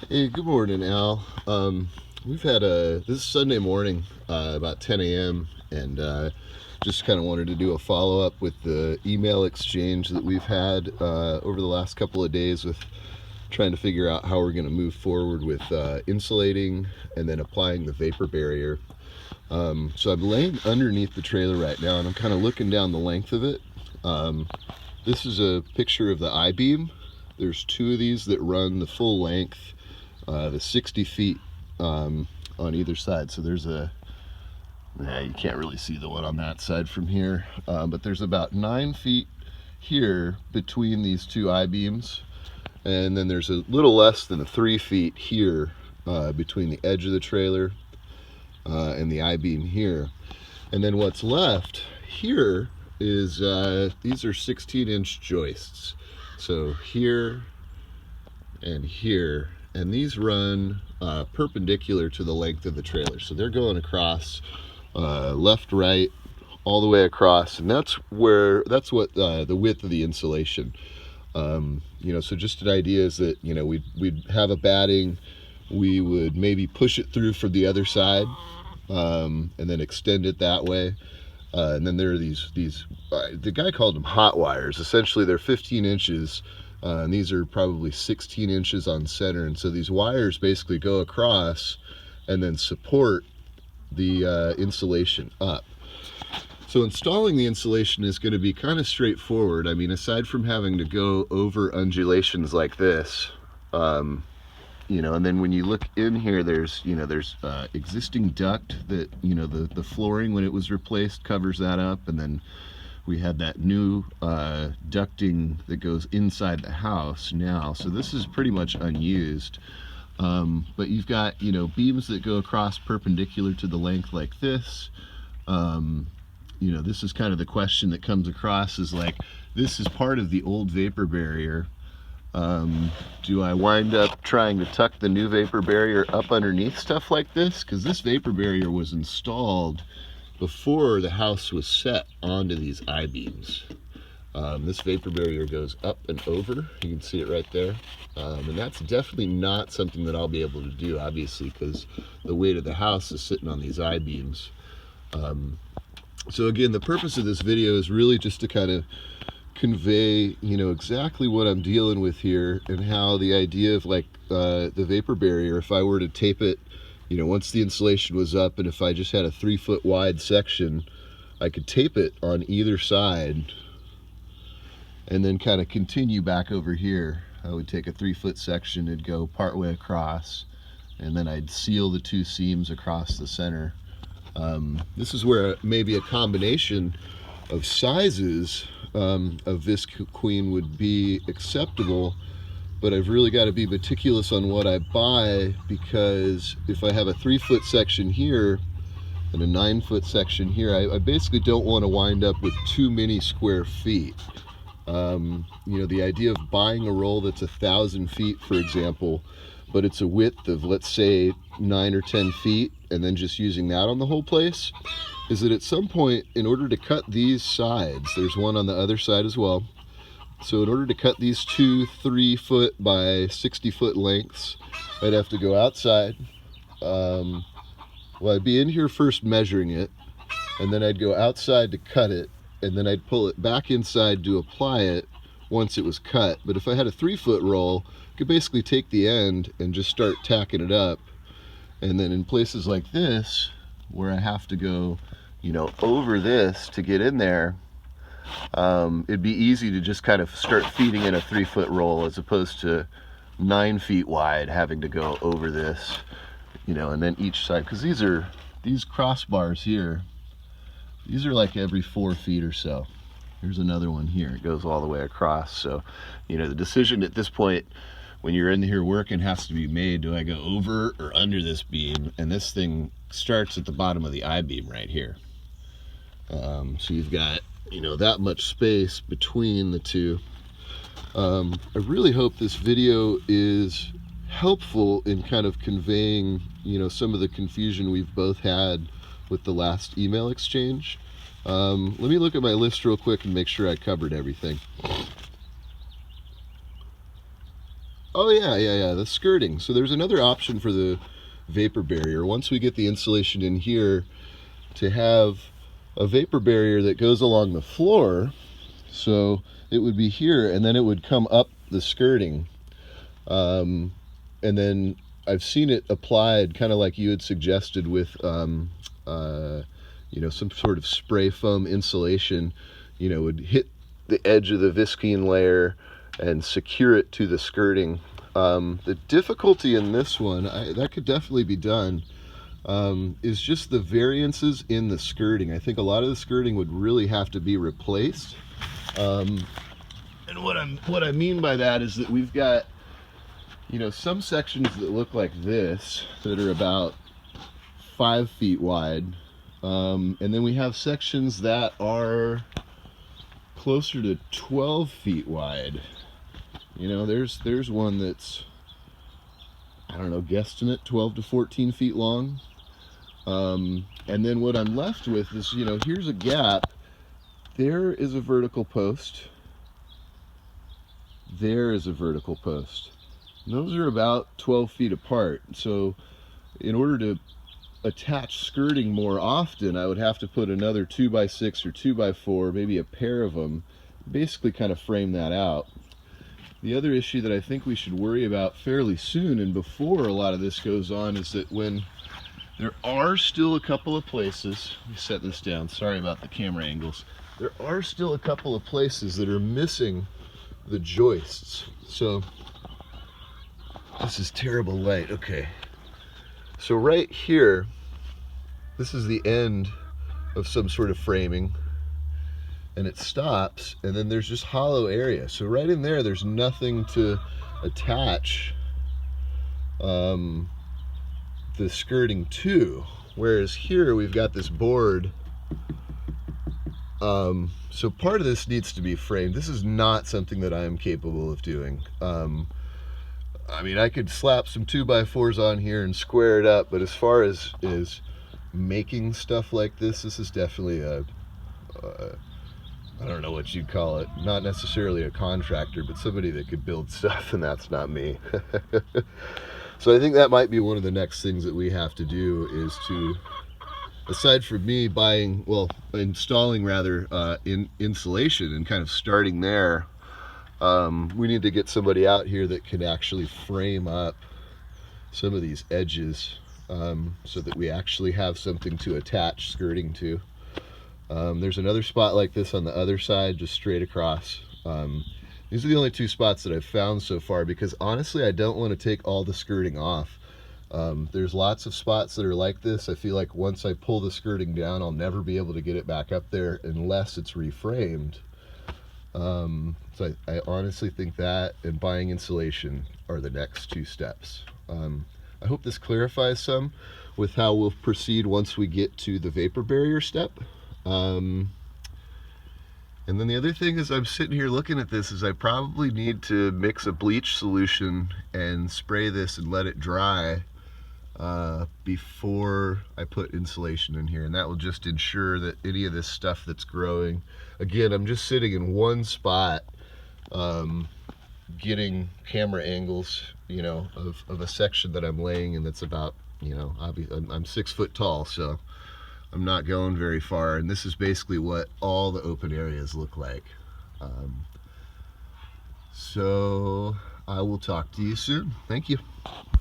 Hey, good morning, Al. We've had this is Sunday morning, about 10 a.m., and just kind of wanted to do a follow up with the email exchange that we've had over the last couple of days with trying to figure out how we're going to move forward with insulating and then applying the vapor barrier. So I'm laying underneath the trailer right now, and I'm kind of looking down the length of it. This is a picture of the I-beam. There's two of these that run the full length, the 60 feet on either side. So there's you can't really see the one on that side from here, but there's about 9 feet here between these two I-beams, and then there's a little less than 3 feet here between the edge of the trailer and the I-beam here. And then what's left here is these are 16-inch joists. So here and here, and these run perpendicular to the length of the trailer. So they're going across left, right, all the way across, and that's what the width of the insulation. So just an idea is that we'd have a batting, we would maybe push it through from the other side, and then extend it that way. And then there are these the guy called them hot wires. Essentially, they're 15 inches, and these are probably 16 inches on center. And so these wires basically go across and then support the insulation up. So installing the insulation is going to be kind of straightforward. I mean, aside from having to go over undulations like this, and then when you look in here, there's existing duct that, the flooring when it was replaced covers that up, and then we had that new ducting that goes inside the house now. So this is pretty much unused. But you've got, beams that go across perpendicular to the length like this. This is kind of the question that comes across is like, this is part of the old vapor barrier. Do I wind up trying to tuck the new vapor barrier up underneath stuff like this? Because this vapor barrier was installed before the house was set onto these I-beams. This vapor barrier goes up and over. You can see it right there. And that's definitely not something that I'll be able to do, obviously, because the weight of the house is sitting on these I-beams. So again, the purpose of this video is really just to kind of convey exactly what I'm dealing with here, and how the idea of the vapor barrier, if I were to tape it once the insulation was up, and if I just had a 3-foot wide section, I could tape it on either side and then kind of continue back over here. I would take a 3-foot section, it'd go partway across, and then I'd seal the two seams across the center. This is where maybe a combination of sizes of this queen would be acceptable, but I've really got to be meticulous on what I buy, because if I have a 3-foot section here and a 9-foot section here, I basically don't want to wind up with too many square feet. The idea of buying a roll that's 1,000 feet, for example, but it's a width of, let's say, 9 or 10 feet, and then just using that on the whole place, is that at some point, in order to cut these sides, there's one on the other side as well, so in order to cut these two 3-foot by 60-foot lengths, I'd have to go outside. I'd be in here first measuring it, and then I'd go outside to cut it, and then I'd pull it back inside to apply it once it was cut. But if I had a 3-foot roll, I could basically take the end and just start tacking it up. And then in places like this, where I have to go over this to get in there, it'd be easy to just kind of start feeding in a 3-foot roll, as opposed to 9 feet wide having to go over this, and then each side, because these crossbars here, these are like every 4 feet or so. Here's another one here, it goes all the way across. So the decision at this point, when you're in here working, has to be made. Do I go over or under this beam? And this thing starts at the bottom of the I-beam right here. So you've got that much space between the two. I really hope this video is helpful in kind of conveying some of the confusion we've both had with the last email exchange. Let me look at my list real quick and make sure I covered everything. Oh yeah, the skirting. So there's another option for the vapor barrier. Once we get the insulation in here, to have a vapor barrier that goes along the floor. So it would be here, and then it would come up the skirting. And then I've seen it applied kind of like you had suggested with, you know, some sort of spray foam insulation, you know, would hit the edge of the visqueen layer and secure it to the skirting. The difficulty in this one, that could definitely be done, is just the variances in the skirting. I think a lot of the skirting would really have to be replaced. And what I mean by that is that we've got, you know, some sections that look like this that are about 5 feet wide, and then we have sections that are closer to 12 feet wide. You know, there's one that's, I don't know, guesstimate 12 to 14 feet long. And then what I'm left with is, you know, here's a gap. There is a vertical post. There is a vertical post. And those are about 12 feet apart. So in order to attach skirting more often, I would have to put another 2x6 or 2x4, maybe a pair of them, basically kind of frame that out. The other issue that I think we should worry about fairly soon, and before a lot of this goes on, is that when there are still a couple of places, let me set this down, sorry about the camera angles, there are still a couple of places that are missing the joists. So this is terrible light. Okay, so right here, this is the end of some sort of framing, and it stops, and then there's just hollow area. So right in there, there's nothing to attach the skirting to, whereas here we've got this board. So part of this needs to be framed. This is not something that I am capable of doing. I mean, I could slap some 2x4s on here and square it up, but as far as making stuff like this is definitely a I don't know what you'd call it, not necessarily a contractor, but somebody that could build stuff, and that's not me. So I think that might be one of the next things that we have to do, is to, aside from me buying, well, installing rather, insulation and kind of starting there, we need to get somebody out here that can actually frame up some of these edges, so that we actually have something to attach skirting to. There's another spot like this on the other side, just straight across. These are the only two spots that I've found so far, because honestly I don't want to take all the skirting off. There's lots of spots that are like this. I feel like once I pull the skirting down, I'll never be able to get it back up there unless it's reframed. So I honestly think that and buying insulation are the next two steps. I hope this clarifies some with how we'll proceed once we get to the vapor barrier step. And then the other thing is, I'm sitting here looking at this, is I probably need to mix a bleach solution and spray this and let it dry before I put insulation in here, and that will just ensure that any of this stuff that's growing, again, I'm just sitting in one spot, getting camera angles, you know, of a section that I'm laying in that's about, you know, I'm 6 foot tall, so I'm not going very far, and this is basically what all the open areas look like. So I will talk to you soon. Thank you.